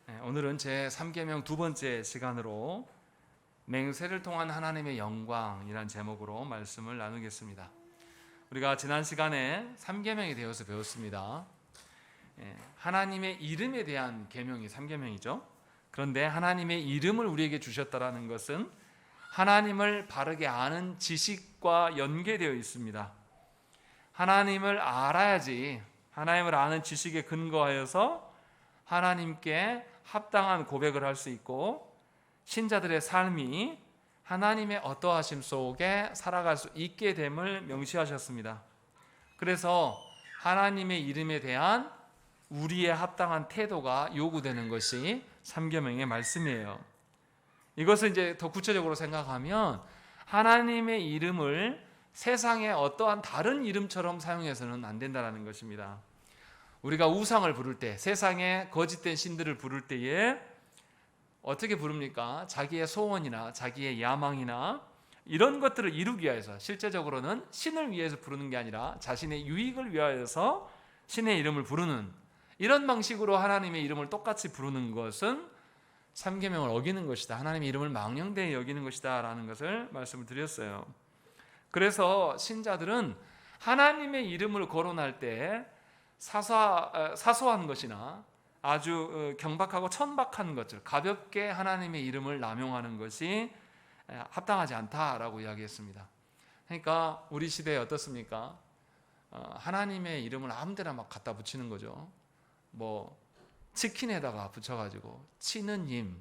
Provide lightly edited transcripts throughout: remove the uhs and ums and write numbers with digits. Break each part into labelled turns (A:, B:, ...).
A: 오늘은 제 3계명 두 번째 시간으로 맹세를 통한 하나님의 영광이란 제목으로 말씀을 나누겠습니다. 우리가 지난 시간에 3계명에 대해서 배웠습니다. 하나님의 이름에 대한 계명이 3계명이죠. 그런데 하나님의 이름을 우리에게 주셨다라는 것은 하나님을 바르게 아는 지식과 연계되어 있습니다. 하나님을 알아야지 하나님을 아는 지식에 근거하여서 하나님께 합당한 고백을 할 수 있고 신자들의 삶이 하나님의 어떠하심 속에 살아갈 수 있게 됨을 명시하셨습니다. 그래서 하나님의 이름에 대한 우리의 합당한 태도가 요구되는 것이 3계명의 말씀이에요. 이것을 이제 더 구체적으로 생각하면 하나님의 이름을 세상의 어떠한 다른 이름처럼 사용해서는 안 된다는 것입니다. 우리가 우상을 부를 때, 세상의 거짓된 신들을 부를 때에 어떻게 부릅니까? 자기의 소원이나 자기의 야망이나 이런 것들을 이루기 위해서, 실제적으로는 신을 위해서 부르는 게 아니라 자신의 유익을 위하여서 신의 이름을 부르는, 이런 방식으로 하나님의 이름을 똑같이 부르는 것은 3계명을 어기는 것이다, 하나님의 이름을 망령되이 여기는 것이다 라는 것을 말씀을 드렸어요. 그래서 신자들은 하나님의 이름을 거론할 때 사소한 것이나 아주 경박하고 천박한 것들, 가볍게 하나님의 이름을 남용하는 것이 합당하지 않다라고 이야기했습니다. 그러니까 우리 시대에 어떻습니까? 하나님의 이름을 아무데나 막 갖다 붙이는 거죠. 뭐 치킨에다가 붙여가지고 치느님,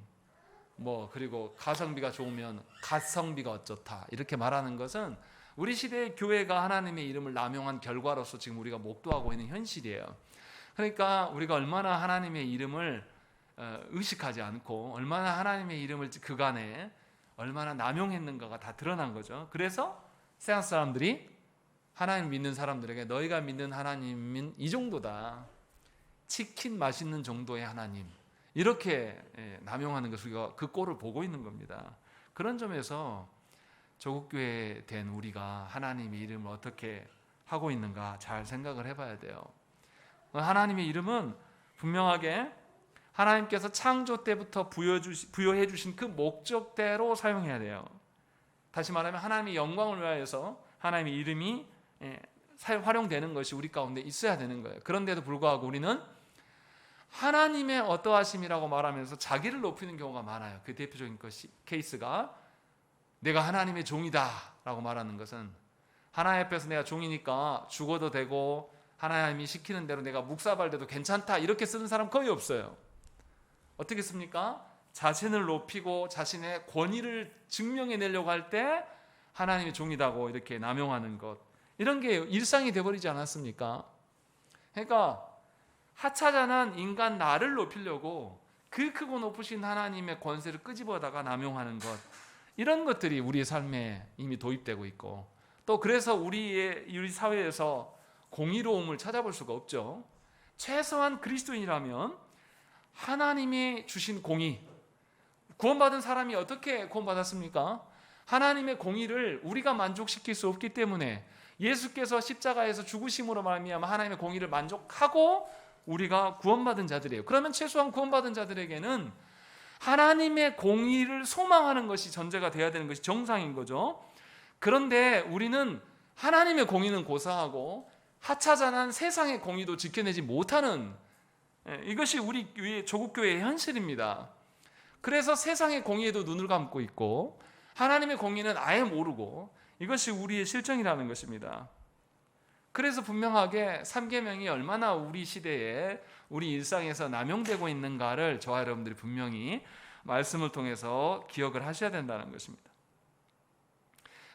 A: 그리고 가성비가 좋으면 갓성비가 어쩌다 이렇게 말하는 것은 우리 시대의 교회가 하나님의 이름을 남용한 결과로서 지금 우리가 목도하고 있는 현실이에요. 그러니까 우리가 얼마나 하나님의 이름을 의식하지 않고 얼마나 하나님의 이름을 그간에 얼마나 남용했는가가 다 드러난 거죠. 그래서 세상 사람들이 하나님 믿는 사람들에게 너희가 믿는 하나님은 이 정도다, 치킨 맛있는 정도의 하나님, 이렇게 남용하는 것을 우리가 그 꼴을 보고 있는 겁니다. 그런 점에서 조국교회 된 우리가 하나님의 이름을 어떻게 하고 있는가 잘 생각을 해봐야 돼요. 하나님의 이름은 분명하게 하나님께서 창조 때부터 부여해 주신 그 목적대로 사용해야 돼요. 다시 말하면 하나님의 영광을 위하여서 하나님의 이름이 활용되는 것이 우리 가운데 있어야 되는 거예요. 그런데도 불구하고 우리는 하나님의 어떠하심이라고 말하면서 자기를 높이는 경우가 많아요. 그 대표적인 케이스가 내가 하나님의 종이다 라고 말하는 것은, 하나님 앞에서 내가 종이니까 죽어도 되고 하나님이 시키는 대로 내가 묵사발돼도 괜찮다 이렇게 쓰는 사람 거의 없어요. 어떻게 씁니까? 자신을 높이고 자신의 권위를 증명해내려고 할 때 하나님의 종이다고 이렇게 남용하는 것, 이런 게 일상이 돼버리지 않았습니까? 그러니까 하찮은 인간 나를 높이려고 그 크고 높으신 하나님의 권세를 끄집어다가 남용하는 것, 이런 것들이 우리의 삶에 이미 도입되고 있고, 또 그래서 우리 사회에서 공의로움을 찾아볼 수가 없죠. 최소한 그리스도인이라면 하나님이 주신 공의, 구원받은 사람이 어떻게 구원받았습니까? 하나님의 공의를 우리가 만족시킬 수 없기 때문에 예수께서 십자가에서 죽으심으로 말미암아 하나님의 공의를 만족하고 우리가 구원받은 자들이에요. 그러면 최소한 구원받은 자들에게는 하나님의 공의를 소망하는 것이 전제가 되어야 되는 것이 정상인 거죠. 그런데 우리는 하나님의 공의는 고사하고 하찮은 세상의 공의도 지켜내지 못하는, 이것이 우리 조국교회의 현실입니다. 그래서 세상의 공의에도 눈을 감고 있고 하나님의 공의는 아예 모르고, 이것이 우리의 실정이라는 것입니다. 그래서 분명하게 3계명이 얼마나 우리 시대에 우리 일상에서 남용되고 있는가를 저와 여러분들이 분명히 말씀을 통해서 기억을 하셔야 된다는 것입니다.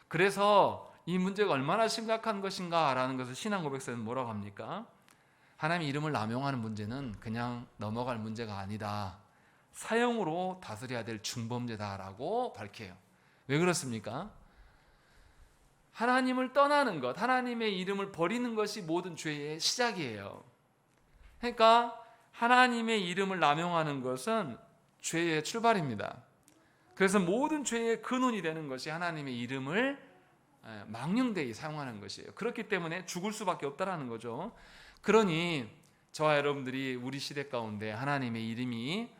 A: 그래서 이 문제가 얼마나 심각한 것인가라는 것을 신앙 고백서에는 뭐라고 합니까? 하나님의 이름을 남용하는 문제는 그냥 넘어갈 문제가 아니다, 사형으로 다스려야 될 중범죄다라고 밝혀요. 왜 그렇습니까? 하나님을 떠나는 것, 하나님의 이름을 버리는 것이 모든 죄의 시작이에요. 그러니까 하나님의 이름을 남용하는 것은 죄의 출발입니다. 그래서 모든 죄의 근원이 되는 것이 하나님의 이름을 망령되이 사용하는 것이에요. 그렇기 때문에 죽을 수밖에 없다라는 거죠. 그러니 저와 여러분들이 우리 시대 가운데 하나님의 이름이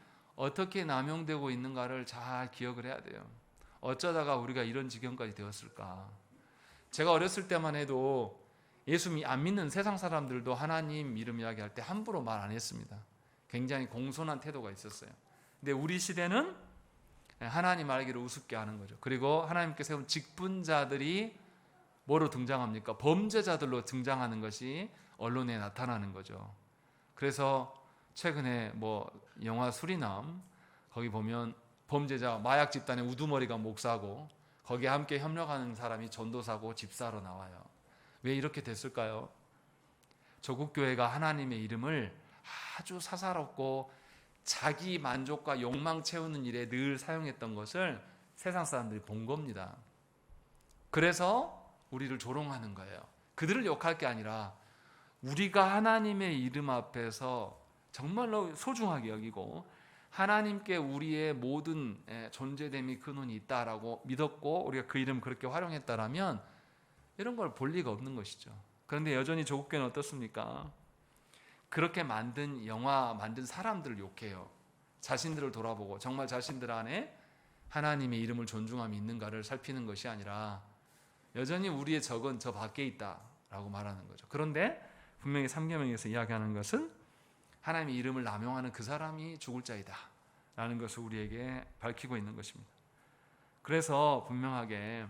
A: 어떻게 남용되고 있는가를 잘 기억을 해야 돼요. 어쩌다가 우리가 이런 지경까지 되었을까? 제가 어렸을 때만 해도 예수 안 믿는 세상 사람들도 하나님 이름 이야기할 때 함부로 말 안 했습니다. 굉장히 공손한 태도가 있었어요. 근데 우리 시대는 하나님 알기를 우습게 하는 거죠. 그리고 하나님께 세운 직분자들이 뭐로 등장합니까? 범죄자들로 등장하는 것이 언론에 나타나는 거죠. 그래서 최근에 뭐 영화 수리남 거기 보면 범죄자 마약 집단의 우두머리가 목사고 거기에 함께 협력하는 사람이 전도사고 집사로 나와요. 왜 이렇게 됐을까요? 조국 교회가 하나님의 이름을 아주 사사롭고 자기 만족과 욕망 채우는 일에 늘 사용했던 것을 세상 사람들이 본 겁니다. 그래서 우리를 조롱하는 거예요. 그들을 욕할 게 아니라 우리가 하나님의 이름 앞에서 정말로 소중하게 여기고 하나님께 우리의 모든 존재됨이 근원이 있다라고 믿었고 우리가 그 이름을 그렇게 활용했다라면 이런 걸 볼 리가 없는 것이죠. 그런데 여전히 조국교회는 어떻습니까? 그렇게 만든 영화 만든 사람들을 욕해요. 자신들을 돌아보고 정말 자신들 안에 하나님의 이름을 존중함이 있는가를 살피는 것이 아니라 여전히 우리의 적은 저 밖에 있다라고 말하는 거죠. 그런데 분명히 3계명에서 이야기하는 것은 하나님의 이름을 남용하는 그 사람이 죽을 자이다 라는 것을 우리에게 밝히고 있는 것입니다. 그래서 분명하게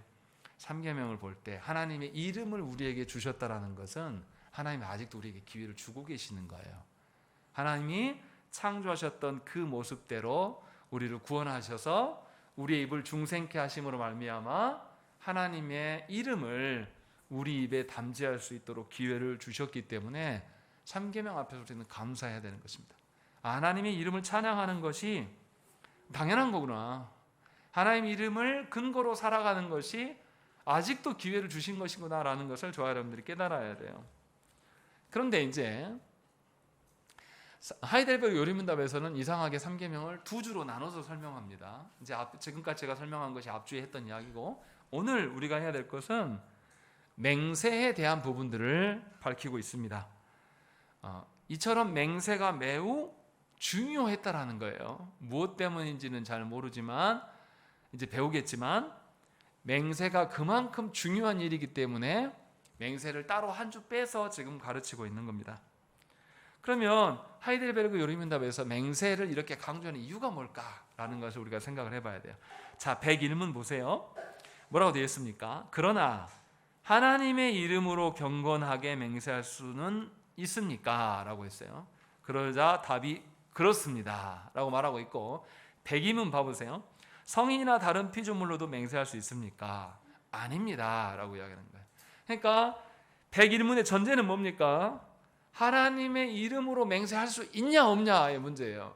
A: 3계명을 볼 때 하나님의 이름을 우리에게 주셨다라는 것은 하나님이 아직도 우리에게 기회를 주고 계시는 거예요. 하나님이 창조하셨던 그 모습대로 우리를 구원하셔서 우리의 입을 중생케 하심으로 말미암아 하나님의 이름을 우리 입에 담지할 수 있도록 기회를 주셨기 때문에 3계명 앞에서 우리는 감사해야 되는 것입니다. 하나님의 이름을 찬양하는 것이 당연한 거구나. 하나님의 이름을 근거로 살아가는 것이 아직도 기회를 주신 것이구나 라는 것을 저와 여러분들이 깨달아야 돼요. 그런데 이제 하이델베르그 요리문답에서는 이상하게 3계명을 두 주로 나눠서 설명합니다. 이제 지금까지 제가 설명한 것이 앞주에 했던 이야기고 오늘 우리가 해야 될 것은 맹세에 대한 부분들을 밝히고 있습니다. 이처럼 맹세가 매우 중요했다라는 거예요. 무엇 때문인지는 잘 모르지만 이제 배우겠지만 맹세가 그만큼 중요한 일이기 때문에 맹세를 따로 한 주 빼서 지금 가르치고 있는 겁니다. 그러면 하이델베르그 요리문답에서 맹세를 이렇게 강조하는 이유가 뭘까라는 것을 우리가 생각을 해봐야 돼요. 자, 101문 보세요. 뭐라고 되어 있습니까? 그러나 하나님의 이름으로 경건하게 맹세할 수는 있습니까? 라고 했어요. 그러자 답이 그렇습니다 라고 말하고 있고 102문 봐보세요. 성인이나 다른 피조물로도 맹세할 수 있습니까? 아닙니다 라고 이야기하는 거예요. 그러니까 101문의 전제는 뭡니까? 하나님의 이름으로 맹세할 수 있냐 없냐의 문제예요.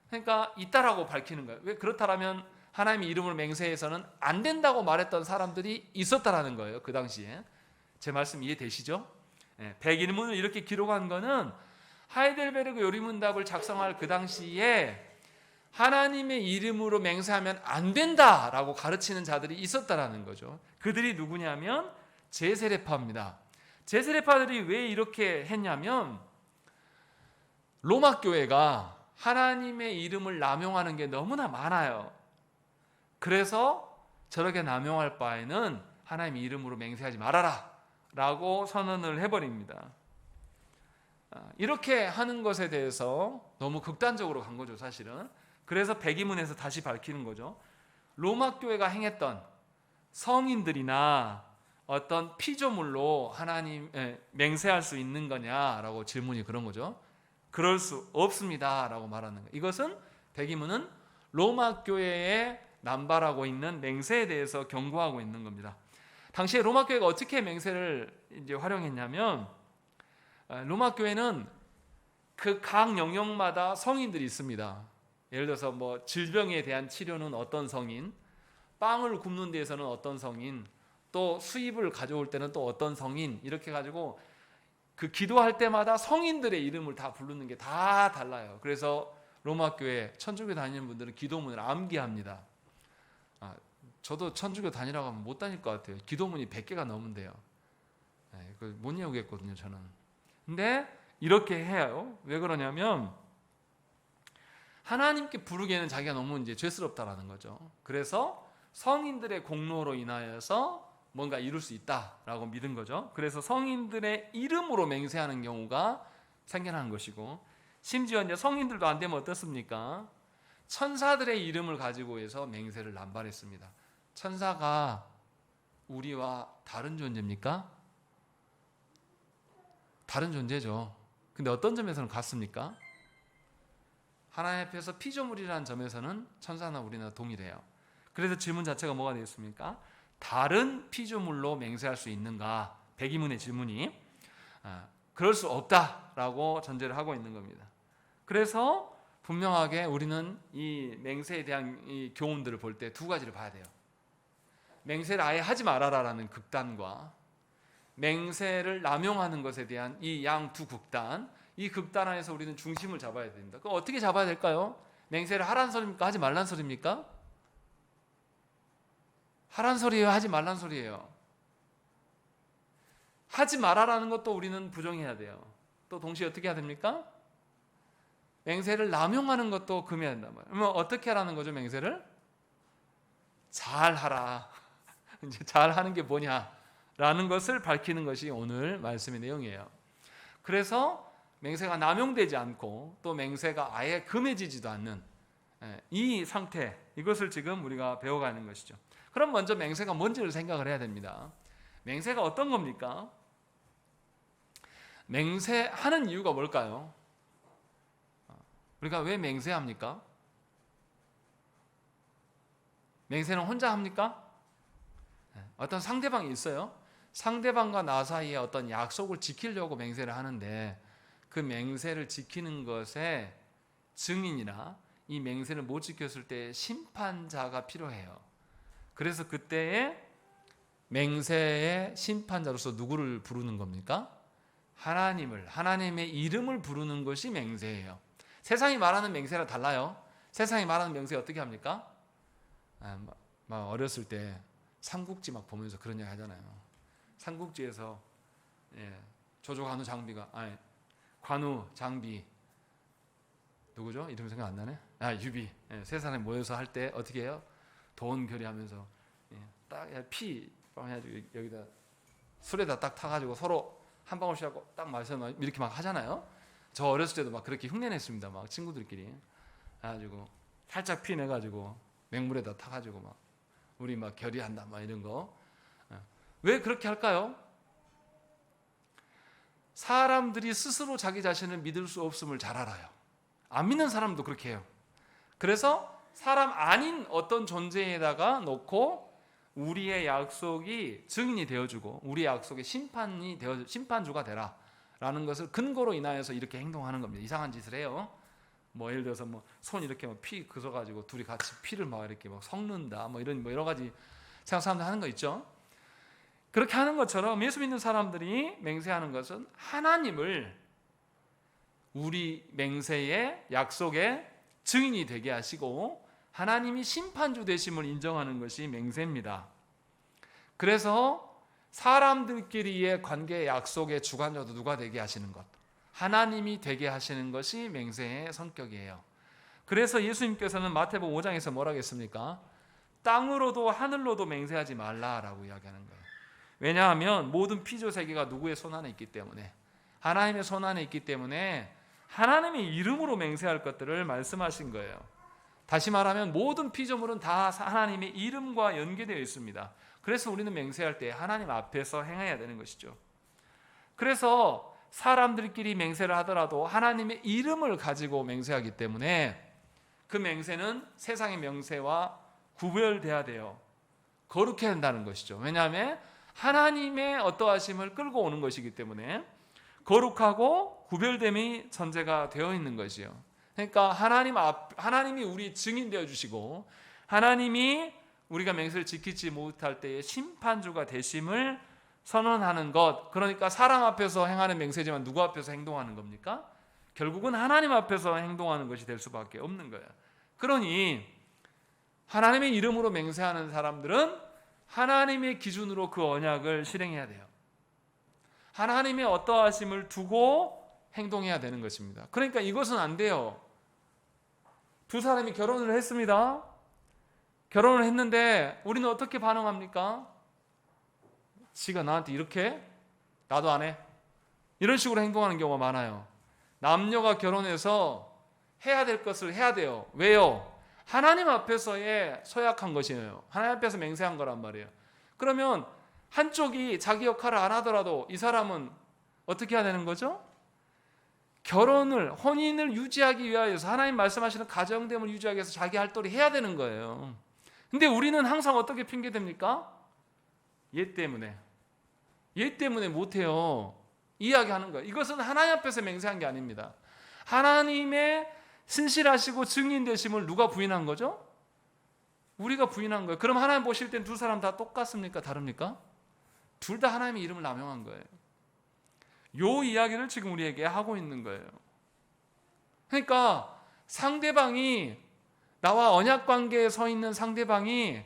A: 그러니까 있다라고 밝히는 거예요. 왜 그렇다라면 하나님의 이름으로 맹세해서는 안 된다고 말했던 사람들이 있었다라는 거예요. 그 당시에. 제 말씀 이해되시죠? 101문을 이렇게 기록한 거는 하이델베르그 요리문답을 작성할 그 당시에 하나님의 이름으로 맹세하면 안 된다라고 가르치는 자들이 있었다라는 거죠. 그들이 누구냐면 제세례파입니다. 제세례파들이 왜 이렇게 했냐면 로마 교회가 하나님의 이름을 남용하는 게 너무나 많아요. 그래서 저렇게 남용할 바에는 하나님의 이름으로 맹세하지 말아라 라고 선언을 해버립니다. 이렇게 하는 것에 대해서 너무 극단적으로 간 거죠, 사실은. 그래서 102문에서 다시 밝히는 거죠. 로마 교회가 행했던 성인들이나 어떤 피조물로 하나님 맹세할 수 있는 거냐라고 질문이 그런 거죠. 그럴 수 없습니다라고 말하는 거예요. 이것은 102문은 로마 교회에 남발하고 있는 맹세에 대해서 경고하고 있는 겁니다. 당시에 로마 교회가 어떻게 맹세를 이제 활용했냐면 로마 교회는 그 각 영역마다 성인들이 있습니다. 예를 들어서 뭐 질병에 대한 치료는 어떤 성인, 빵을 굽는 데에서는 어떤 성인, 또 수입을 가져올 때는 또 어떤 성인, 이렇게 가지고 그 기도할 때마다 성인들의 이름을 다 부르는 게 다 달라요. 그래서 로마 교회 천주교 다니는 분들은 기도문을 암기합니다. 저도 천주교 다니라고 하면 못 다닐 것 같아요. 기도문이 100개가 넘은데요. 그걸 못 외우겠거든요, 저는. 근데 이렇게 해요. 왜 그러냐면 하나님께 부르기에는 자기가 너무 이제 죄스럽다라는 거죠. 그래서 성인들의 공로로 인하여서 뭔가 이룰 수 있다라고 믿은 거죠. 그래서 성인들의 이름으로 맹세하는 경우가 생겨나는 것이고, 심지어 이제 성인들도 안 되면 어떻습니까? 천사들의 이름을 가지고 해서 맹세를 남발했습니다. 천사가 우리와 다른 존재입니까? 다른 존재죠. 근데 어떤 점에서는 같습니까? 하나님 앞에서 피조물이라는 점에서는 천사나 우리나 동일해요. 그래서 질문 자체가 뭐가 되겠습니까? 다른 피조물로 맹세할 수 있는가? 백이문의 질문이 그럴 수 없다라고 전제를 하고 있는 겁니다. 그래서 분명하게 우리는 이 맹세에 대한 이 교훈들을 볼 때 두 가지를 봐야 돼요. 맹세를 아예 하지 말아라라는 극단과 맹세를 남용하는 것에 대한 이 양 두 극단, 이 극단 안에서 우리는 중심을 잡아야 됩니다. 그럼 어떻게 잡아야 될까요? 맹세를 하란 소리입니까? 하지 말란 소리입니까? 하란 소리예요? 하지 말란 소리예요? 하지 말아라는 것도 우리는 부정해야 돼요. 또 동시에 어떻게 해야 됩니까? 맹세를 남용하는 것도 금해야 된단 말이에요. 그러면 어떻게 하라는 거죠, 맹세를? 잘 하라. 이제 잘 하는 게 뭐냐라는 것을 밝히는 것이 오늘 말씀의 내용이에요. 그래서 맹세가 남용되지 않고 또 맹세가 아예 금해지지도 않는 이 상태, 이것을 지금 우리가 배워가는 것이죠. 그럼 먼저 맹세가 뭔지를 생각을 해야 됩니다. 맹세가 어떤 겁니까? 맹세하는 이유가 뭘까요? 우리가 왜 맹세합니까? 맹세는 혼자 합니까? 어떤 상대방이 있어요. 상대방과 나 사이에 어떤 약속을 지키려고 맹세를 하는데, 그 맹세를 지키는 것에 증인이나 이 맹세를 못 지켰을 때 심판자가 필요해요. 그래서 그때에 맹세의 심판자로서 누구를 부르는 겁니까? 하나님을, 하나님의 이름을 부르는 것이 맹세예요. 세상이 말하는 맹세랑 달라요. 세상이 말하는 맹세 어떻게 합니까? 막 어렸을 때 삼국지 막 보면서 그런 얘기 하잖아요. 삼국지에서 조조 관우 장비가 관우 장비 누구죠? 이름 생각 안 나네. 유비. 세 사람이 모여서 할 때 어떻게 해요? 돈 결의하면서 딱 피 해가지고 여기다 술에다 딱 타가지고 서로 한 방울씩 하고 딱 마셔 이렇게 막 하잖아요. 저 어렸을 때도 막 그렇게 흉내냈습니다. 막 친구들끼리 해가지고 살짝 피 내가지고 맹물에다 타가지고 막 우리 막 결의한다 막 이런 거. 왜 그렇게 할까요? 사람들이 스스로 자기 자신을 믿을 수 없음을 잘 알아요. 안 믿는 사람도 그렇게 해요. 그래서 사람 아닌 어떤 존재에다가 놓고 우리의 약속이 증인이 되어주고 우리의 약속의 심판주가 되라 라는 것을 근거로 인하여서 이렇게 행동하는 겁니다. 이상한 짓을 해요. 뭐 예를 들어서 뭐 손 이렇게 막 피 그어가지고 둘이 같이 피를 막 이렇게 막 섞는다 뭐 이런 뭐 여러 가지 세상 사람들 하는 거 있죠. 그렇게 하는 것처럼 예수 믿는 사람들이 맹세하는 것은 하나님을 우리 맹세의 약속의 증인이 되게 하시고 하나님이 심판주 되심을 인정하는 것이 맹세입니다. 그래서 사람들끼리의 관계의 약속의 주관자도 누가 되게 하시는 것, 하나님이 되게 하시는 것이 맹세의 성격이에요. 그래서 예수님께서는 마태복음 5장에서 뭐라고 했습니까? 땅으로도 하늘로도 맹세하지 말라라고 이야기하는 거예요. 왜냐하면 모든 피조 세계가 누구의 손안에 있기 때문에, 하나님의 손안에 있기 때문에 하나님의 이름으로 맹세할 것들을 말씀하신 거예요. 다시 말하면 모든 피조물은 다 하나님의 이름과 연계되어 있습니다. 그래서 우리는 맹세할 때 하나님 앞에서 행해야 되는 것이죠. 그래서 사람들끼리 맹세를 하더라도 하나님의 이름을 가지고 맹세하기 때문에 그 맹세는 세상의 맹세와 구별돼야 돼요. 거룩해야 한다는 것이죠. 왜냐하면 하나님의 어떠하심을 끌고 오는 것이기 때문에 거룩하고 구별됨이 전제가 되어 있는 것이요. 그러니까 하나님이 우리 증인 되어 주시고 하나님이 우리가 맹세를 지키지 못할 때의 심판주가 되심을 선언하는 것. 그러니까 사람 앞에서 행하는 맹세지만 누구 앞에서 행동하는 겁니까? 결국은 하나님 앞에서 행동하는 것이 될 수밖에 없는 거예요. 그러니 하나님의 이름으로 맹세하는 사람들은 하나님의 기준으로 그 언약을 실행해야 돼요. 하나님의 어떠하심을 두고 행동해야 되는 것입니다. 그러니까 이것은 안 돼요. 두 사람이 결혼을 했습니다. 결혼을 했는데 우리는 어떻게 반응합니까? 지가 나한테 이렇게? 나도 안 해. 이런 식으로 행동하는 경우가 많아요. 남녀가 결혼해서 해야 될 것을 해야 돼요. 왜요? 하나님 앞에서의 서약한 것이에요. 하나님 앞에서 맹세한 거란 말이에요. 그러면 한쪽이 자기 역할을 안 하더라도 이 사람은 어떻게 해야 되는 거죠? 혼인을 유지하기 위하여서, 하나님 말씀하시는 가정됨을 유지하기 위해서 자기 할 도리 해야 되는 거예요. 근데 우리는 항상 어떻게 핑계댑니까? 얘 때문에 못해요. 이야기하는 거예요. 이것은 하나님 앞에서 맹세한 게 아닙니다. 하나님의 신실하시고 증인되심을 누가 부인한 거죠? 우리가 부인한 거예요. 그럼 하나님 보실 땐 두 사람 다 똑같습니까? 다릅니까? 둘 다 하나님의 이름을 남용한 거예요. 요 이야기를 지금 우리에게 하고 있는 거예요. 그러니까 상대방이, 나와 언약 관계에 서 있는 상대방이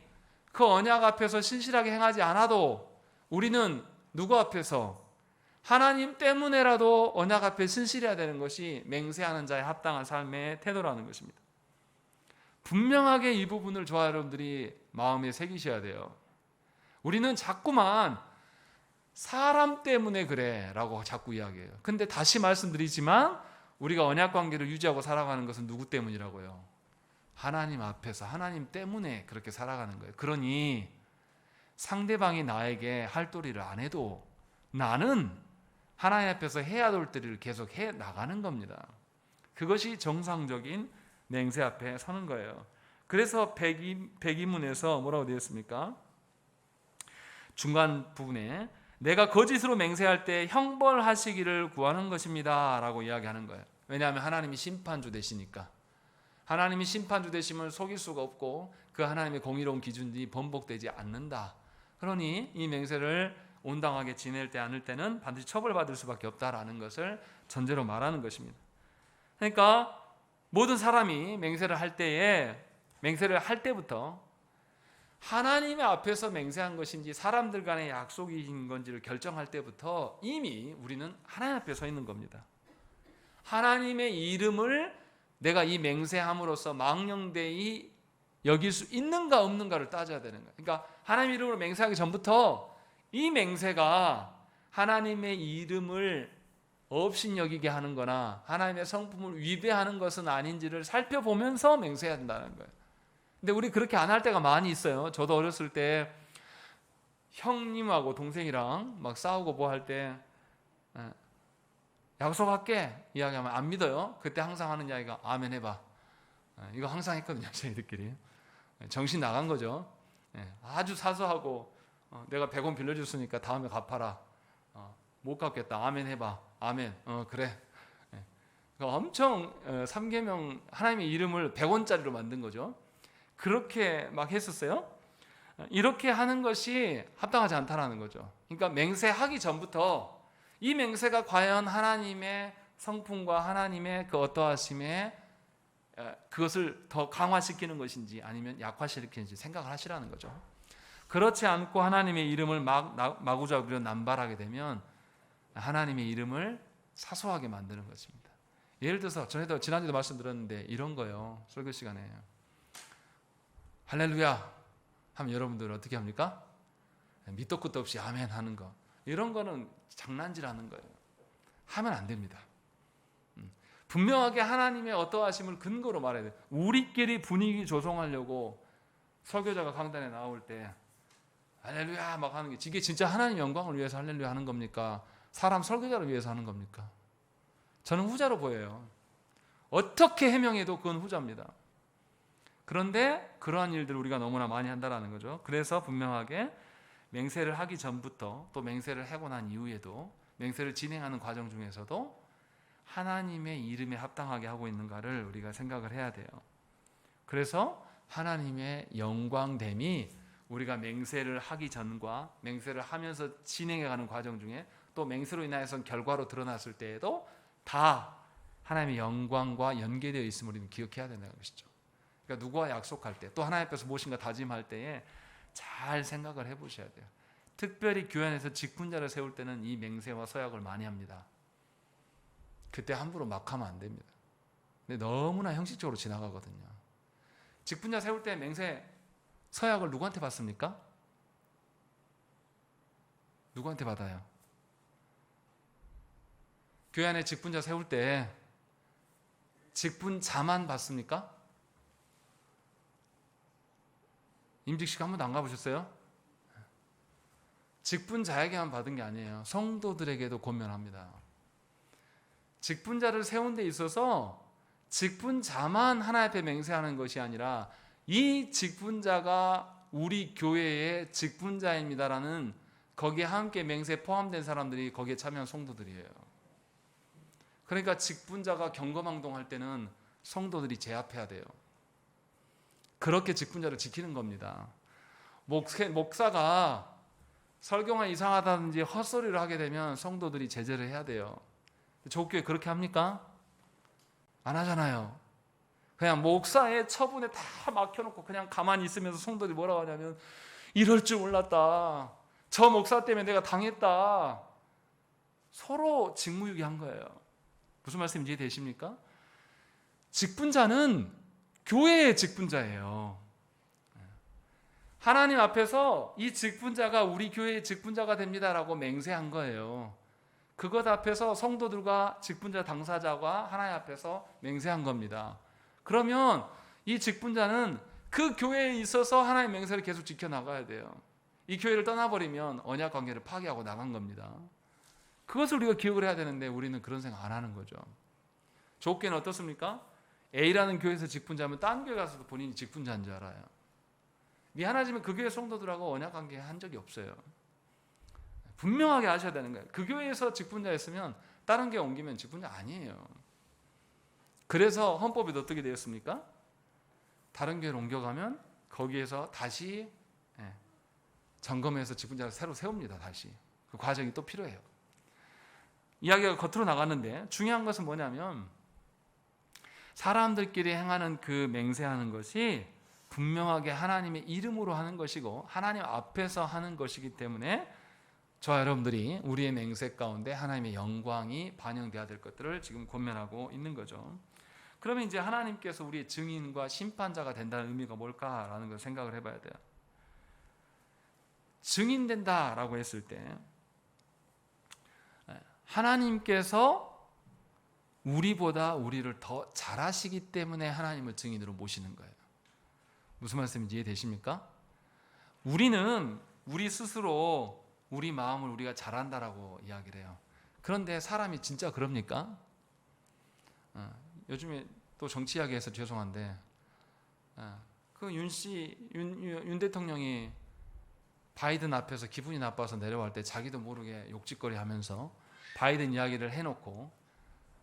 A: 그 언약 앞에서 신실하게 행하지 않아도 우리는 누구 앞에서, 하나님 때문에라도 언약 앞에 신실해야 되는 것이 맹세하는 자의 합당한 삶의 태도라는 것입니다. 분명하게 이 부분을 저와 여러분들이 마음에 새기셔야 돼요. 우리는 자꾸만 사람 때문에 그래 라고 자꾸 이야기해요. 근데 다시 말씀드리지만 우리가 언약 관계를 유지하고 살아가는 것은 누구 때문이라고요? 하나님 앞에서, 하나님 때문에 그렇게 살아가는 거예요. 그러니 상대방이 나에게 할 도리를 안 해도 나는 하나님 앞에서 해야 될 도리를 계속 해 나가는 겁니다. 그것이 정상적인 맹세 앞에 서는 거예요. 그래서 백이문에서 뭐라고 되어 있습니까? 중간 부분에 내가 거짓으로 맹세할 때 형벌하시기를 구하는 것입니다 라고 이야기하는 거예요. 왜냐하면 하나님이 심판주 되시니까. 하나님이 심판주 되심을 속일 수가 없고 그 하나님의 공의로운 기준이 번복되지 않는다. 그러니 이 맹세를 온당하게 지낼 때 않을 때는 반드시 처벌받을 수밖에 없다라는 것을 전제로 말하는 것입니다. 그러니까 모든 사람이 맹세를 할 때부터 하나님의 앞에서 맹세한 것인지 사람들 간의 약속인 건지를 결정할 때부터 이미 우리는 하나님 앞에 서 있는 겁니다. 하나님의 이름을 내가 이 맹세함으로써 망령되이 여길 수 있는가 없는가를 따져야 되는 거예요. 그러니까 하나님 이름으로 맹세하기 전부터 이 맹세가 하나님의 이름을 업신여기게 하는 거나 하나님의 성품을 위배하는 것은 아닌지를 살펴보면서 맹세해야 된다는 거예요. 근데 우리 그렇게 안 할 때가 많이 있어요. 저도 어렸을 때 형님하고 동생이랑 막 싸우고 뭐 할 때 약속할게 이야기하면 안 믿어요. 그때 항상 하는 이야기가 아멘 해봐. 이거 항상 했거든요. 저희들끼리. 정신 나간 거죠. 아주 사소하고 내가 100원 빌려줬으니까 다음에 갚아라. 못 갚겠다. 아멘 해봐. 아멘. 그래. 엄청 3계명 하나님의 이름을 100원짜리로 만든 거죠. 그렇게 막 했었어요. 이렇게 하는 것이 합당하지 않다라는 거죠. 그러니까 맹세하기 전부터 이 맹세가 과연 하나님의 성품과 하나님의 그 어떠하심에 그것을 더 강화시키는 것인지 아니면 약화시키는지 생각을 하시라는 거죠. 그렇지 않고 하나님의 이름을 마구잡이로 남발하게 되면 하나님의 이름을 사소하게 만드는 것입니다. 예를 들어서 전에도 지난주에도 말씀드렸는데 이런 거예요. 설교 시간에 할렐루야 하면 여러분들 어떻게 합니까? 밑도 끝도 없이 아멘 하는 거. 이런 거는 장난질하는 거예요. 하면 안 됩니다. 분명하게 하나님의 어떠하심을 근거로 말해야 돼요. 우리끼리 분위기 조성하려고 설교자가 강단에 나올 때 할렐루야 막 하는 게 이게 진짜 하나님 영광을 위해서 할렐루야 하는 겁니까? 사람 설교자를 위해서 하는 겁니까? 저는 후자로 보여요. 어떻게 해명해도 그건 후자입니다. 그런데 그러한 일들을 우리가 너무나 많이 한다는 거죠. 그래서 분명하게 맹세를 하기 전부터 또 맹세를 하고 난 이후에도 맹세를 진행하는 과정 중에서도 하나님의 이름에 합당하게 하고 있는가를 우리가 생각을 해야 돼요. 그래서 하나님의 영광됨이 우리가 맹세를 하기 전과 맹세를 하면서 진행해가는 과정 중에 또 맹세로 인하여서 결과로 드러났을 때에도 다 하나님의 영광과 연계되어 있음을 우리는 기억해야 된다는 것이죠. 그러니까 누구와 약속할 때 또 하나님 앞에서 무엇인가 다짐할 때에 잘 생각을 해보셔야 돼요. 특별히 교회 안에서 직분자를 세울 때는 이 맹세와 서약을 많이 합니다. 그때 함부로 막 하면 안 됩니다. 근데 너무나 형식적으로 지나가거든요. 직분자 세울 때 맹세 서약을 누구한테 받습니까? 누구한테 받아요? 교회 안에 직분자 세울 때 직분자만 받습니까? 임직식 한 번도 안 가보셨어요? 직분자에게만 받은 게 아니에요. 성도들에게도 권면합니다. 직분자를 세운 데 있어서 직분자만 하나님 앞에 맹세하는 것이 아니라 이 직분자가 우리 교회의 직분자입니다라는 거기에 함께 맹세에 포함된 사람들이 거기에 참여한 성도들이에요. 그러니까 직분자가 경거망동할 때는 성도들이 제압해야 돼요. 그렇게 직분자를 지키는 겁니다. 목사가 설교가 이상하다든지 헛소리를 하게 되면 성도들이 제재를 해야 돼요. 조국교회 그렇게 합니까? 안 하잖아요. 그냥 목사의 처분에 다 막혀놓고 그냥 가만히 있으면서 성도들이 뭐라고 하냐면 이럴 줄 몰랐다. 저 목사 때문에 내가 당했다. 서로 직무유기한 거예요. 무슨 말씀인지 이해되십니까? 직분자는 교회의 직분자예요. 하나님 앞에서 이 직분자가 우리 교회의 직분자가 됩니다라고 맹세한 거예요. 그것 앞에서 성도들과 직분자 당사자가 하나님 앞에서 맹세한 겁니다. 그러면 이 직분자는 그 교회에 있어서 하나님의 맹세를 계속 지켜나가야 돼요. 이 교회를 떠나버리면 언약 관계를 파괴하고 나간 겁니다. 그것을 우리가 기억을 해야 되는데 우리는 그런 생각 안 하는 거죠. 조국교회는 어떻습니까? A라는 교회에서 직분자면 딴 교회 가서도 본인이 직분자인 줄 알아요. 미안하지만 그 교회 성도들하고 언약 관계 한 적이 없어요. 분명하게 아셔야 되는 거예요. 그 교회에서 직분자였으면 다른 교회 옮기면 직분자 아니에요. 그래서 헌법이 어떻게 되었습니까? 다른 교회를 옮겨가면 거기에서 다시 점검해서 직분자를 새로 세웁니다. 다시. 그 과정이 또 필요해요. 이야기가 겉으로 나갔는데 중요한 것은 뭐냐면 사람들끼리 행하는 그 맹세하는 것이 분명하게 하나님의 이름으로 하는 것이고 하나님 앞에서 하는 것이기 때문에 저와 여러분들이 우리의 맹세 가운데 하나님의 영광이 반영되어야 될 것들을 지금 권면하고 있는 거죠. 그러면 이제 하나님께서 우리의 증인과 심판자가 된다는 의미가 뭘까라는 걸 생각을 해봐야 돼요. 증인된다라고 했을 때 하나님께서 우리보다 우리를 더 잘하시기 때문에 하나님을 증인으로 모시는 거예요. 무슨 말씀인지 이해되십니까? 우리는 우리 스스로 우리 마음을 우리가 잘한다라고 이야기를 해요. 그런데 사람이 진짜 그럽니까? 요즘에 또 정치 이야기해서 죄송한데 그 윤 대통령이 바이든 앞에서 기분이 나빠서 내려갈 때 자기도 모르게 욕짓거리 하면서 바이든 이야기를 해놓고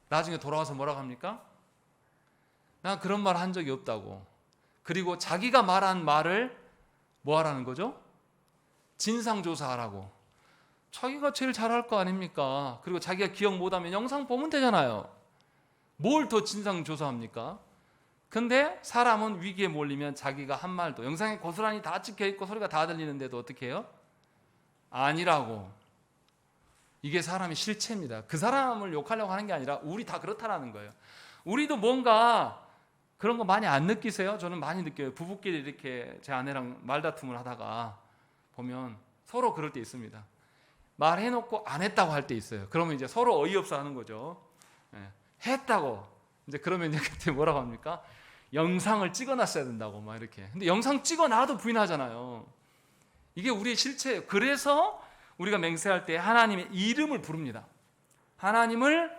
A: 나중에 돌아와서 뭐라고 합니까? 나 그런 말 한 적이 없다고. 그리고 자기가 말한 말을 뭐 하라는 거죠? 진상조사하라고. 자기가 제일 잘할 거 아닙니까? 그리고 자기가 기억 못하면 영상 보면 되잖아요. 뭘 더 진상조사합니까? 근데 사람은 위기에 몰리면 자기가 한 말도 영상에 고스란히 다 찍혀있고 소리가 다 들리는데도 어떻게 해요? 아니라고. 이게 사람의 실체입니다. 그 사람을 욕하려고 하는 게 아니라 우리 다 그렇다라는 거예요. 우리도 뭔가 그런 거 많이 안 느끼세요? 저는 많이 느껴요. 부부끼리 이렇게 제 아내랑 말다툼을 하다가 보면 서로 그럴 때 있습니다. 말해놓고 안 했다고 할 때 있어요. 그러면 이제 서로 어이없어 하는 거죠. 했다고. 이제 그러면 이제 그때 뭐라고 합니까? 영상을 찍어놨어야 된다고 막 이렇게. 근데 영상 찍어놔도 부인하잖아요. 이게 우리의 실체예요. 그래서 우리가 맹세할 때 하나님의 이름을 부릅니다. 하나님을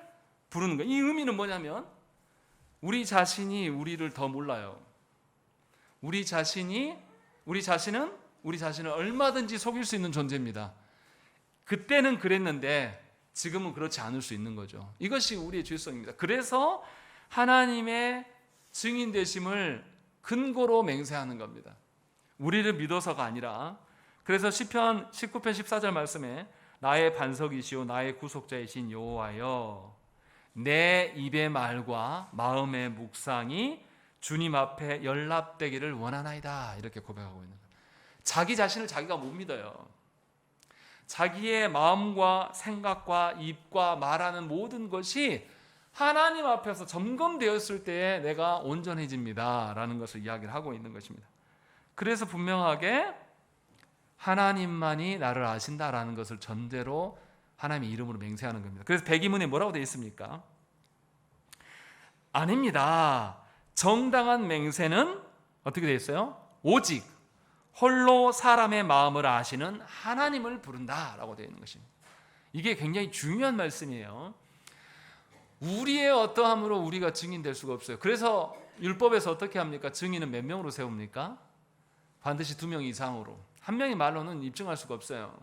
A: 부르는 거예요. 이 의미는 뭐냐면 우리 자신이 우리를 더 몰라요. 우리 자신은 우리 자신을 얼마든지 속일 수 있는 존재입니다. 그때는 그랬는데 지금은 그렇지 않을 수 있는 거죠. 이것이 우리의 죄성입니다. 그래서 하나님의 증인 되심을 근거로 맹세하는 겁니다. 우리를 믿어서가 아니라. 그래서 시편 19편 14절 말씀에 나의 반석이시오 나의 구속자이신 여호와여 내 입의 말과 마음의 묵상이 주님 앞에 연락되기를 원하나이다. 이렇게 고백하고 있는 거예요. 자기 자신을 자기가 못 믿어요. 자기의 마음과 생각과 입과 말하는 모든 것이 하나님 앞에서 점검되었을 때에 내가 온전해집니다 라는 것을 이야기를 하고 있는 것입니다. 그래서 분명하게 하나님만이 나를 아신다라는 것을 전제로 하나님의 이름으로 맹세하는 겁니다. 그래서 백의문에 뭐라고 되어 있습니까? 아닙니다. 정당한 맹세는 어떻게 되어 있어요? 오직 홀로 사람의 마음을 아시는 하나님을 부른다라고 되어 있는 것입니다. 이게 굉장히 중요한 말씀이에요. 우리의 어떠함으로 우리가 증인될 수가 없어요. 그래서 율법에서 어떻게 합니까? 증인은 몇 명으로 세웁니까? 반드시 2명 이상으로. 한 명의 말로는 입증할 수가 없어요.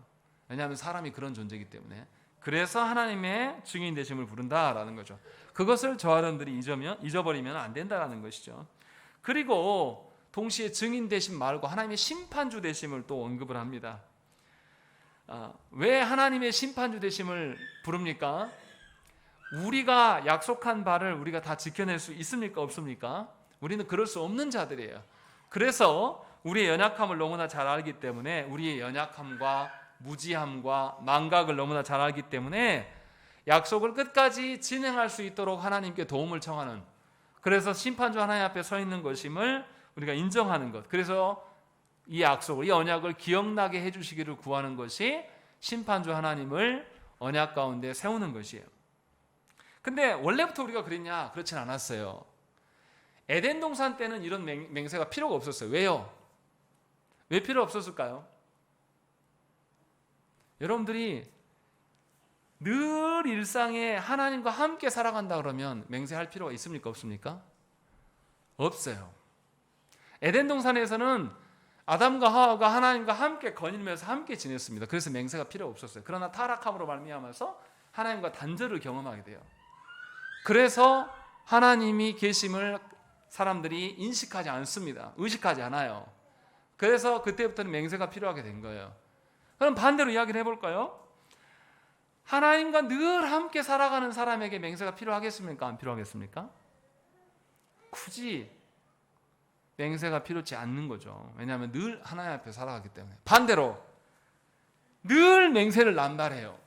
A: 왜냐하면 사람이 그런 존재이기 때문에. 그래서 하나님의 증인 되심을 부른다라는 거죠. 그것을 저 사람들이 잊어버리면 안 된다라는 것이죠. 그리고 동시에 증인 되심 말고 하나님의 심판주 되심을 또 언급을 합니다. 왜 하나님의 심판주 되심을 부릅니까? 우리가 약속한 바를 우리가 다 지켜낼 수 있습니까? 없습니까? 우리는 그럴 수 없는 자들이에요. 그래서 우리의 연약함을 너무나 잘 알기 때문에, 우리의 연약함과 무지함과 망각을 너무나 잘 알기 때문에 약속을 끝까지 진행할 수 있도록 하나님께 도움을 청하는, 그래서 심판주 하나님 앞에 서 있는 것임을 우리가 인정하는 것, 그래서 이 약속을, 이 언약을 기억나게 해주시기를 구하는 것이 심판주 하나님을 언약 가운데 세우는 것이에요. 근데 원래부터 우리가 그랬냐? 그렇진 않았어요. 에덴 동산 때는 이런 맹세가 필요가 없었어요. 왜요? 왜 필요 없었을까요? 여러분들이 늘 일상에 하나님과 함께 살아간다 그러면 맹세할 필요가 있습니까? 없습니까? 없어요. 에덴 동산에서는 아담과 하와가 하나님과 함께 거닐면서 함께 지냈습니다. 그래서 맹세가 필요 없었어요. 그러나 타락함으로 말미암아서 하나님과 단절을 경험하게 돼요. 그래서 하나님이 계심을 사람들이 인식하지 않습니다. 의식하지 않아요. 그래서 그때부터는 맹세가 필요하게 된 거예요. 그럼 반대로 이야기를 해볼까요? 하나님과 늘 함께 살아가는 사람에게 맹세가 필요하겠습니까? 안 필요하겠습니까? 굳이 맹세가 필요치 않는 거죠. 왜냐하면 늘 하나님 앞에 살아가기 때문에. 반대로 늘 맹세를 남발해요.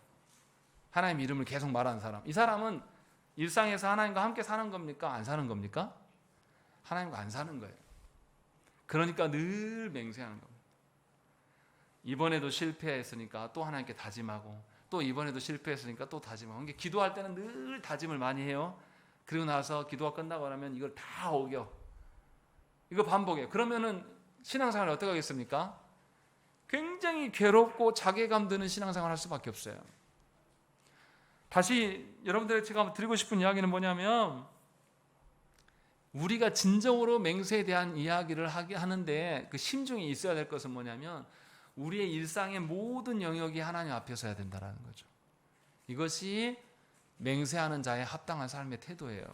A: 하나님 이름을 계속 말하는 사람, 이 사람은 일상에서 하나님과 함께 사는 겁니까? 안 사는 겁니까? 하나님과 안 사는 거예요. 그러니까 늘 맹세하는 겁니다. 이번에도 실패했으니까 또 하나님께 다짐하고, 또 이번에도 실패했으니까 또 다짐하고. 이게 기도할 때는 늘 다짐을 많이 해요. 그리고 나서 기도가 끝나고 나면 이걸 다 어겨. 이거 반복해요. 그러면은 신앙생활이 어떻게 하겠습니까? 굉장히 괴롭고 자괴감 드는 신앙생활을 할 수밖에 없어요. 다시 여러분들에게 제가 드리고 싶은 이야기는 뭐냐면, 우리가 진정으로 맹세에 대한 이야기를 하는데 그 심중에 있어야 될 것은 뭐냐면, 우리의 일상의 모든 영역이 하나님 앞에 서야 된다는 거죠. 이것이 맹세하는 자의 합당한 삶의 태도예요.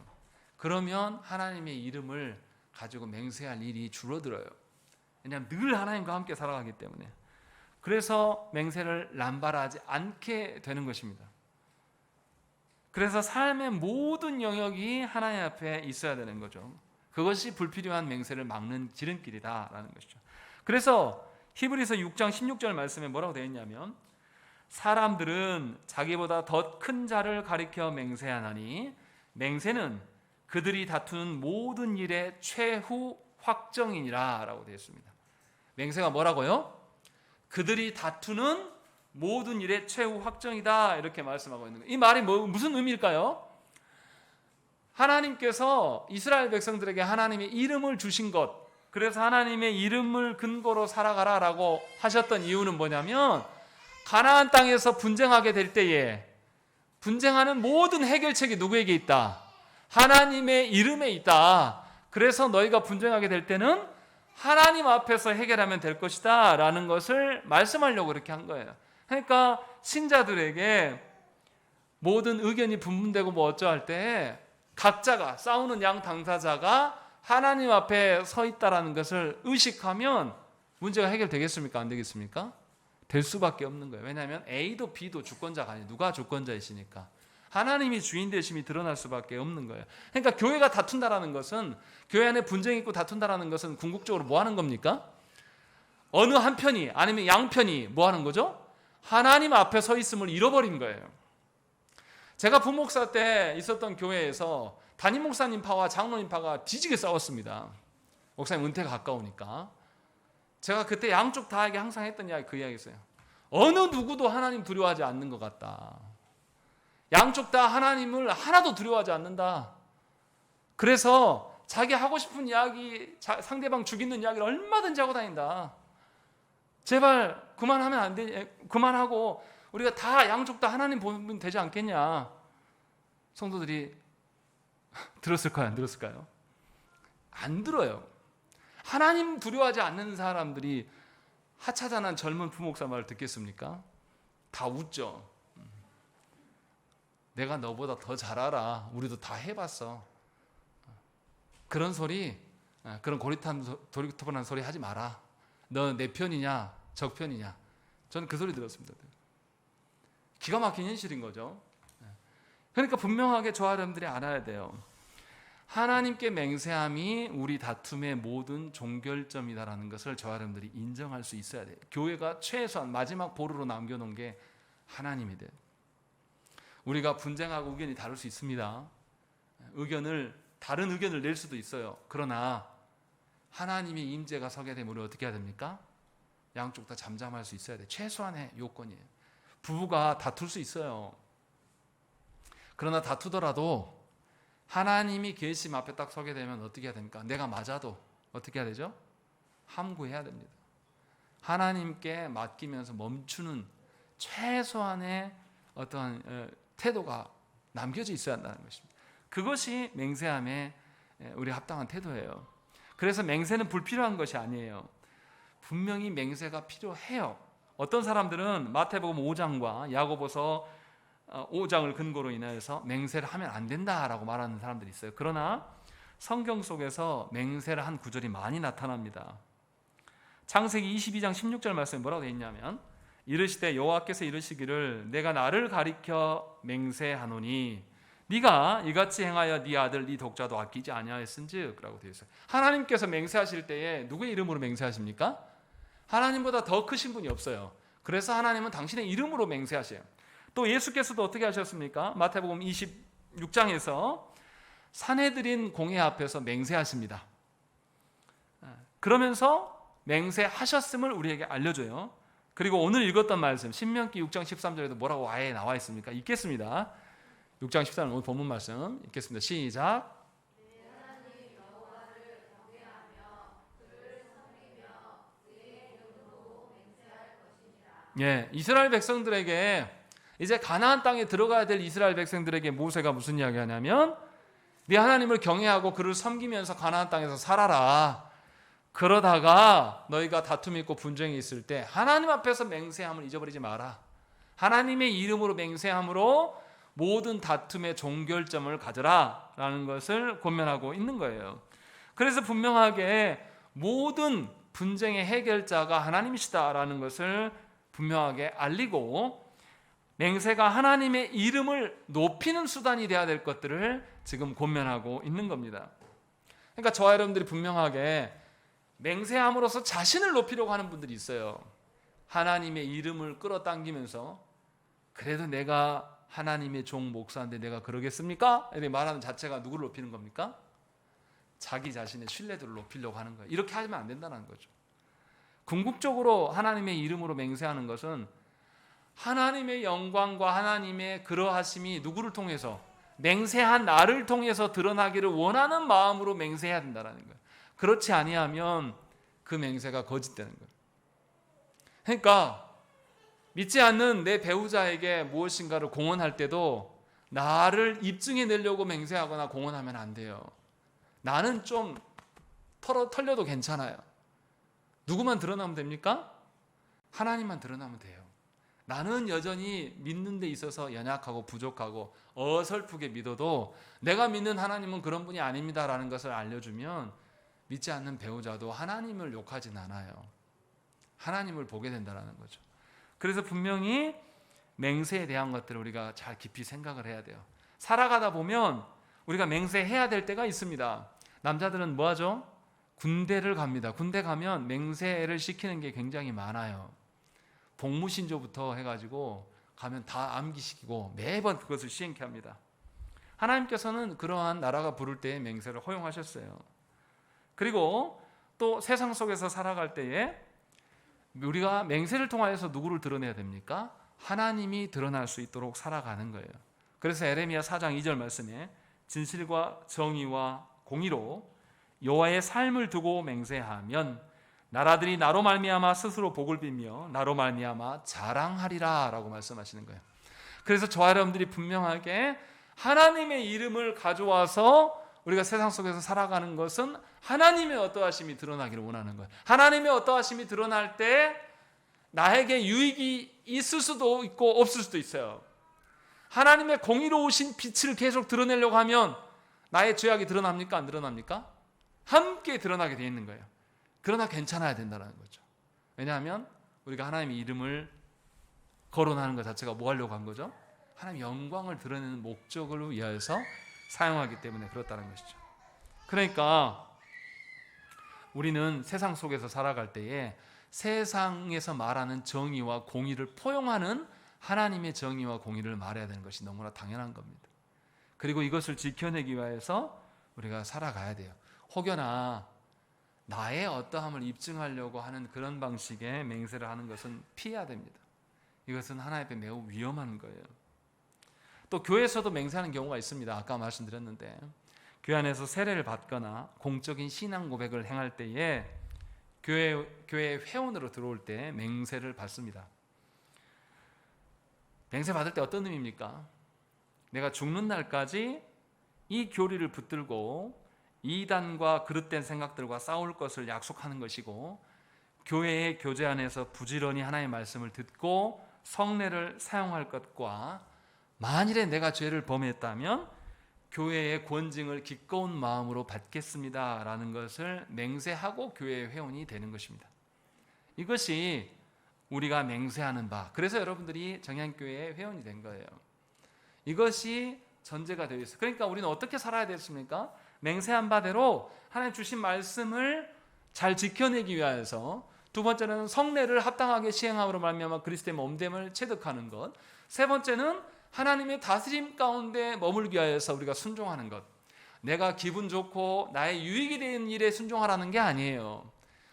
A: 그러면 하나님의 이름을 가지고 맹세할 일이 줄어들어요. 왜냐하면 늘 하나님과 함께 살아가기 때문에. 그래서 맹세를 남발하지 않게 되는 것입니다. 그래서 삶의 모든 영역이 하나님 앞에 있어야 되는 거죠. 그것이 불필요한 맹세를 막는 지름길이다라는 것이죠. 그래서 히브리서 6장 16절 말씀에 뭐라고 되어 있냐면, 사람들은 자기보다 더 큰 자를 가리켜 맹세하나니 맹세는 그들이 다투는 모든 일의 최후 확정이니라 라고 되어 있습니다. 맹세가 뭐라고요? 그들이 다투는 모든 일의 최후 확정이다, 이렇게 말씀하고 있는 거예요. 이 말이 무슨 의미일까요? 하나님께서 이스라엘 백성들에게 하나님의 이름을 주신 것, 그래서 하나님의 이름을 근거로 살아가라 라고 하셨던 이유는 뭐냐면, 가나안 땅에서 분쟁하게 될 때에 분쟁하는 모든 해결책이 누구에게 있다? 하나님의 이름에 있다. 그래서 너희가 분쟁하게 될 때는 하나님 앞에서 해결하면 될 것이다 라는 것을 말씀하려고 그렇게 한 거예요. 그러니까 신자들에게 모든 의견이 분분되고 뭐 어쩌할 때 각자가, 싸우는 양 당사자가 하나님 앞에 서 있다라는 것을 의식하면 문제가 해결되겠습니까? 안 되겠습니까? 될 수밖에 없는 거예요. 왜냐하면 A도 B도 주권자가 아니에요. 누가 주권자이시니까. 하나님이 주인 되심이 드러날 수밖에 없는 거예요. 그러니까 교회가 다툰다라는 것은, 교회 안에 분쟁이 있고 다툰다라는 것은 궁극적으로 뭐 하는 겁니까? 어느 한 편이 아니면 양편이 뭐 하는 거죠? 하나님 앞에 서 있음을 잃어버린 거예요. 제가 부목사 때 있었던 교회에서 담임 목사님파와 장로님파가 뒤지게 싸웠습니다. 목사님 은퇴가 가까우니까. 제가 그때 양쪽 다에게 항상 했던 이야기, 그 이야기였어요. 어느 누구도 하나님 두려워하지 않는 것 같다. 양쪽 다 하나님을 하나도 두려워하지 않는다. 그래서 자기 하고 싶은 이야기, 상대방 죽이는 이야기를 얼마든지 하고 다닌다. 제발 그만하면 안 되냐, 그만하고 우리가 다 양쪽 다 하나님 보면 되지 않겠냐. 성도들이 들었을까요? 안 들었을까요? 안 들어요. 하나님 두려워하지 않는 사람들이 하찮은 젊은 부목사 말을 듣겠습니까? 다 웃죠. 내가 너보다 더 잘 알아. 우리도 다 해봤어. 그런 소리, 그런 고리타분한 소리 하지 마라. 너 내 편이냐 적 편이냐. 저는 그 소리 들었습니다. 기가 막힌 현실인 거죠. 그러니까 분명하게 저와 여러분들이 알아야 돼요. 하나님께 맹세함이 우리 다툼의 모든 종결점이다라는 것을 저와 여러분들이 인정할 수 있어야 돼요. 교회가 최소한 마지막 보루로 남겨놓은 게 하나님이 돼요. 우리가 분쟁하고 의견이 다를 수 있습니다. 다른 의견을 낼 수도 있어요. 그러나 하나님의 임재가 서게 되면 우리 어떻게 해야 됩니까? 양쪽 다 잠잠할 수 있어야 돼요. 최소한의 요건이에요. 부부가 다툴 수 있어요. 그러나 다투더라도 하나님이 계심 앞에 딱 서게 되면 어떻게 해야 됩니까? 내가 맞아도 어떻게 해야 되죠? 함구해야 됩니다. 하나님께 맡기면서 멈추는 최소한의 어떠한 태도가 남겨져 있어야 한다는 것입니다. 그것이 맹세함의 우리 합당한 태도예요. 그래서 맹세는 불필요한 것이 아니에요. 분명히 맹세가 필요해요. 어떤 사람들은 마태복음 5장과 야고보서 5장을 근거로 인해서 맹세를 하면 안 된다라고 말하는 사람들이 있어요. 그러나 성경 속에서 맹세를 한 구절이 많이 나타납니다. 창세기 22장 16절 말씀에 뭐라고 되어 있냐면 이르시되 여호와께서 이르시기를 내가 나를 가리켜 맹세하노니 네가 이같이 행하여 네 아들 네 독자도 아끼지 아니하였은즉 라고 되어 있어요. 하나님께서 맹세하실 때에 누구의 이름으로 맹세하십니까? 하나님보다 더 크신 분이 없어요. 그래서 하나님은 당신의 이름으로 맹세하셔요. 또 예수께서도 어떻게 하셨습니까? 마태복음 26장에서 사내들인 공회 앞에서 맹세하십니다. 그러면서 맹세하셨음을 우리에게 알려줘요. 그리고 오늘 읽었던 말씀 신명기 6장 13절에도 뭐라고 아예 나와 있습니까? 읽겠습니다. 6장 13절 오늘 본문 말씀 읽겠습니다. 시작. 예, 이스라엘 백성들에게 이제 가나안 땅에 들어가야 될 이스라엘 백성들에게 모세가 무슨 이야기 하냐면 네 하나님을 경외하고 그를 섬기면서 가나안 땅에서 살아라. 그러다가 너희가 다툼이 있고 분쟁이 있을 때 하나님 앞에서 맹세함을 잊어버리지 마라. 하나님의 이름으로 맹세함으로 모든 다툼의 종결점을 가져라 라는 것을 권면하고 있는 거예요. 그래서 분명하게 모든 분쟁의 해결자가 하나님이시다라는 것을 분명하게 알리고 맹세가 하나님의 이름을 높이는 수단이 되어야 될 것들을 지금 권면하고 있는 겁니다. 그러니까 저와 여러분들이 분명하게 맹세함으로써 자신을 높이려고 하는 분들이 있어요. 하나님의 이름을 끌어당기면서 그래도 내가 하나님의 종 목사인데 내가 그러겠습니까? 이렇게 말하는 자체가 누구를 높이는 겁니까? 자기 자신의 신뢰도를 높이려고 하는 거예요. 이렇게 하면 안 된다는 거죠. 궁극적으로 하나님의 이름으로 맹세하는 것은 하나님의 영광과 하나님의 그러하심이 누구를 통해서 맹세한 나를 통해서 드러나기를 원하는 마음으로 맹세해야 된다는 거예요. 그렇지 아니하면 그 맹세가 거짓되는 거예요. 그러니까 믿지 않는 내 배우자에게 무엇인가를 공언할 때도 나를 입증해 내려고 맹세하거나 공언하면 안 돼요. 나는 좀 털려도 괜찮아요. 누구만 드러나면 됩니까? 하나님만 드러나면 돼요. 나는 여전히 믿는 데 있어서 연약하고 부족하고 어설프게 믿어도 내가 믿는 하나님은 그런 분이 아닙니다라는 것을 알려주면 믿지 않는 배우자도 하나님을 욕하진 않아요. 하나님을 보게 된다는 거죠. 그래서 분명히 맹세에 대한 것들을 우리가 잘 깊이 생각을 해야 돼요. 살아가다 보면 우리가 맹세해야 될 때가 있습니다. 남자들은 뭐 하죠? 군대를 갑니다. 군대 가면 맹세를 시키는 게 굉장히 많아요. 복무신조부터 해가지고 가면 다 암기시키고 매번 그것을 시행케 합니다. 하나님께서는 그러한 나라가 부를 때의 맹세를 허용하셨어요. 그리고 또 세상 속에서 살아갈 때에 우리가 맹세를 통하여서 누구를 드러내야 됩니까? 하나님이 드러날 수 있도록 살아가는 거예요. 그래서 에레미야 4장 2절 말씀에 진실과 정의와 공의로 여호와의 삶을 두고 맹세하면 나라들이 나로 말미암아 스스로 복을 빌며 나로 말미암아 자랑하리라 라고 말씀하시는 거예요. 그래서 저와 여러분들이 분명하게 하나님의 이름을 가져와서 우리가 세상 속에서 살아가는 것은 하나님의 어떠하심이 드러나기를 원하는 거예요. 하나님의 어떠하심이 드러날 때 나에게 유익이 있을 수도 있고 없을 수도 있어요. 하나님의 공의로우신 빛을 계속 드러내려고 하면 나의 죄악이 드러납니까? 안 드러납니까? 함께 드러나게 되어 있는 거예요. 그러나 괜찮아야 된다는 거죠. 왜냐하면 우리가 하나님의 이름을 거론하는 것 자체가 뭐 하려고 한 거죠? 하나님의 영광을 드러내는 목적을 위하여서 사용하기 때문에 그렇다는 것이죠. 그러니까 우리는 세상 속에서 살아갈 때에 세상에서 말하는 정의와 공의를 포용하는 하나님의 정의와 공의를 말해야 되는 것이 너무나 당연한 겁니다. 그리고 이것을 지켜내기 위해서 우리가 살아가야 돼요. 혹여나 나의 어떠함을 입증하려고 하는 그런 방식의 맹세를 하는 것은 피해야 됩니다. 이것은 하나님 앞에 매우 위험한 거예요. 또 교회에서도 맹세하는 경우가 있습니다. 아까 말씀드렸는데 교회 안에서 세례를 받거나 공적인 신앙 고백을 행할 때에 교회 회원으로 들어올 때 맹세를 받습니다. 맹세 받을 때 어떤 의미입니까? 내가 죽는 날까지 이 교리를 붙들고 이단과 그릇된 생각들과 싸울 것을 약속하는 것이고, 교회의 교제 안에서 부지런히 하나님의 말씀을 듣고 성례를 사용할 것과, 만일에 내가 죄를 범했다면 교회의 권징을 기꺼운 마음으로 받겠습니다 라는 것을 맹세하고 교회의 회원이 되는 것입니다. 이것이 우리가 맹세하는 바, 그래서 여러분들이 정향교회의 회원이 된 거예요. 이것이 전제가 되어 있어요. 그러니까 우리는 어떻게 살아야 되겠습니까? 맹세한 바대로 하나님 주신 말씀을 잘 지켜내기 위하여서, 두 번째는 성례를 합당하게 시행함으로 말미암아 그리스도의 몸됨을 체득하는 것, 세 번째는 하나님의 다스림 가운데 머물기 위하여서 우리가 순종하는 것. 내가 기분 좋고 나의 유익이 되는 일에 순종하라는 게 아니에요.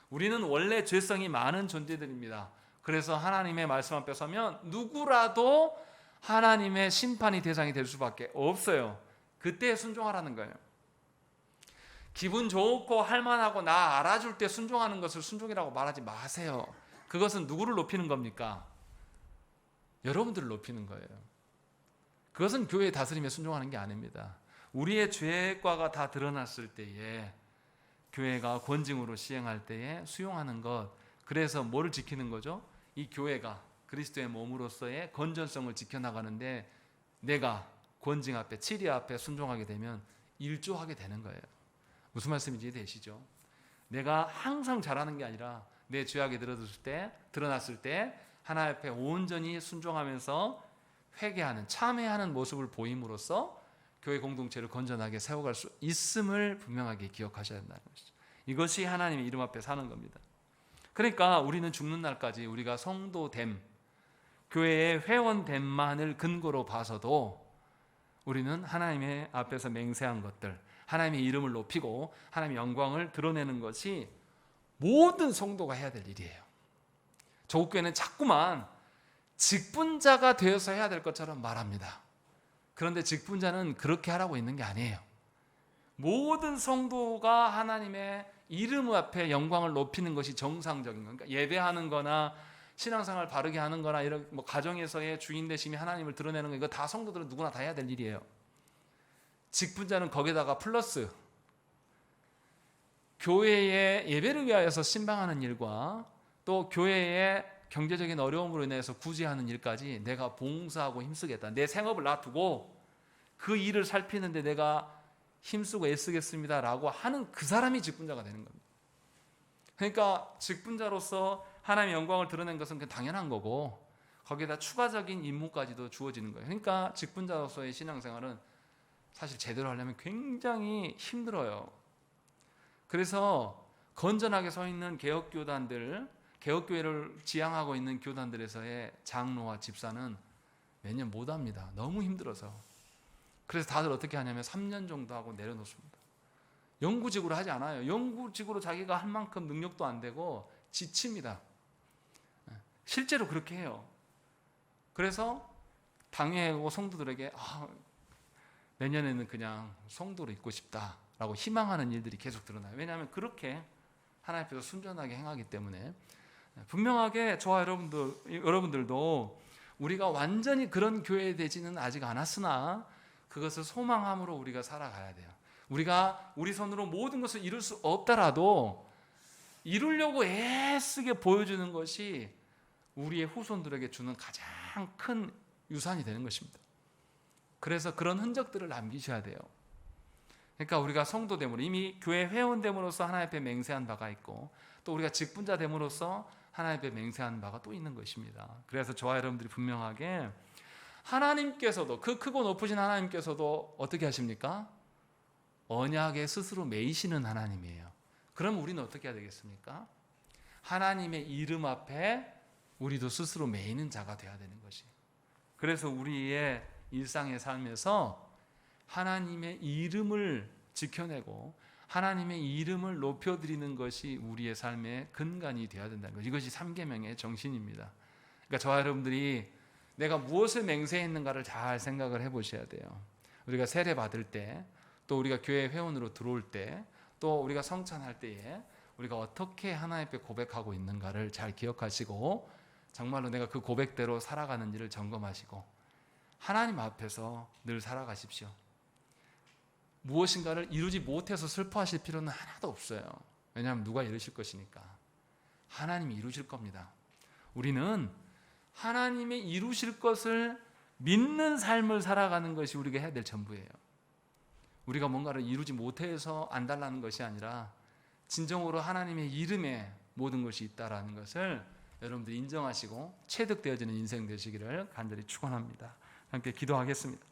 A: 우리는 원래 죄성이 많은 존재들입니다. 그래서 하나님의 말씀 앞에 서면 누구라도 하나님의 심판이 대상이 될 수밖에 없어요. 그때 순종하라는 거예요. 기분 좋고 할만하고 나 알아줄 때 순종하는 것을 순종이라고 말하지 마세요. 그것은 누구를 높이는 겁니까? 여러분들을 높이는 거예요. 그것은 교회의 다스림에 순종하는 게 아닙니다. 우리의 죄과가 다 드러났을 때에 교회가 권징으로 시행할 때에 수용하는 것, 그래서 뭐를 지키는 거죠? 이 교회가 그리스도의 몸으로서의 건전성을 지켜나가는데 내가 권징 앞에, 치리 앞에 순종하게 되면 일조하게 되는 거예요. 무슨 말씀인지 이해되시죠? 내가 항상 잘하는 게 아니라 내 죄악이 드러났을 때 하나님 앞에 온전히 순종하면서 회개하는, 참회하는 모습을 보임으로써 교회 공동체를 건전하게 세워갈 수 있음을 분명하게 기억하셔야 된다는 것이죠. 이것이 하나님의 이름 앞에 사는 겁니다. 그러니까 우리는 죽는 날까지 우리가 성도됨, 교회의 회원됨만을 근거로 봐서도 우리는 하나님의 앞에서 맹세한 것들, 하나님의 이름을 높이고 하나님의 영광을 드러내는 것이 모든 성도가 해야 될 일이에요. 조국교회는 자꾸만 직분자가 되어서 해야 될 것처럼 말합니다. 그런데 직분자는 그렇게 하라고 있는 게 아니에요. 모든 성도가 하나님의 이름 앞에 영광을 높이는 것이 정상적인 거니까, 그러니까 예배하는 거나 신앙생활 바르게 하는 거나 이런 가정에서의 주인 되심이 하나님을 드러내는 거, 이거 다 성도들은 누구나 다 해야 될 일이에요. 직분자는 거기다가 플러스 교회의 예배를 위하여서 신방하는 일과 또 교회의 경제적인 어려움으로 인해서 구제하는 일까지 내가 봉사하고 힘쓰겠다. 내 생업을 놔두고 그 일을 살피는데 내가 힘쓰고 애쓰겠습니다라고 하는 그 사람이 직분자가 되는 겁니다. 그러니까 직분자로서 하나님의 영광을 드러낸 것은 그냥 당연한 거고, 거기에다 추가적인 임무까지도 주어지는 거예요. 그러니까 직분자로서의 신앙생활은 사실 제대로 하려면 굉장히 힘들어요. 그래서 건전하게 서 있는 개혁교단들, 개혁교회를 지향하고 있는 교단들에서의 장로와 집사는 매년 못 합니다. 너무 힘들어서. 그래서 다들 어떻게 하냐면 3년 정도 하고 내려놓습니다. 영구직으로 하지 않아요. 영구직으로 자기가 할 만큼 능력도 안 되고 지칩니다. 실제로 그렇게 해요. 그래서 당회하고 성도들에게 내년에는 그냥 성도로 있고 싶다라고 희망하는 일들이 계속 드러나요. 왜냐하면 그렇게 하나님 앞에서 순전하게 행하기 때문에. 분명하게 저와 여러분들도 우리가 완전히 그런 교회 되지는 아직 않았으나 그것을 소망함으로 우리가 살아가야 돼요. 우리가 우리 손으로 모든 것을 이룰 수 없더라도 이루려고 애쓰게 보여주는 것이 우리의 후손들에게 주는 가장 큰 유산이 되는 것입니다. 그래서 그런 흔적들을 남기셔야 돼요. 그러니까 우리가 성도됨으로, 이미 교회 회원됨으로써 하나님 앞에 맹세한 바가 있고, 또 우리가 직분자 됨으로써 하나님 앞에 맹세한 바가 또 있는 것입니다. 그래서 저와 여러분들이 분명하게 하나님께서도, 그 크고 높으신 하나님께서도 어떻게 하십니까? 언약에 스스로 매이시는 하나님이에요. 그럼 우리는 어떻게 해야 되겠습니까? 하나님의 이름 앞에 우리도 스스로 매이는 자가 되어야 되는 것이. 그래서 우리의 일상의 삶에서 하나님의 이름을 지켜내고 하나님의 이름을 높여드리는 것이 우리의 삶의 근간이 되어야 된다는 것. 이것이 3계명의 정신입니다. 그러니까 저와 여러분들이 내가 무엇을 맹세했는가를 잘 생각을 해보셔야 돼요. 우리가 세례 받을 때, 또 우리가 교회 회원으로 들어올 때, 또 우리가 성찬할 때에 우리가 어떻게 하나님 앞에 고백하고 있는가를 잘 기억하시고 정말로 내가 그 고백대로 살아가는 일을 점검하시고 하나님 앞에서 늘 살아가십시오. 무엇인가를 이루지 못해서 슬퍼하실 필요는 하나도 없어요. 왜냐하면 누가 이루실 것이니까. 하나님이 이루실 겁니다. 우리는 하나님의 이루실 것을 믿는 삶을 살아가는 것이 우리가 해야 될 전부예요. 우리가 뭔가를 이루지 못해서 안달나는 것이 아니라 진정으로 하나님의 이름에 모든 것이 있다라는 것을 여러분들이 인정하시고 체득되어지는 인생 되시기를 간절히 축원합니다. 함께 기도하겠습니다.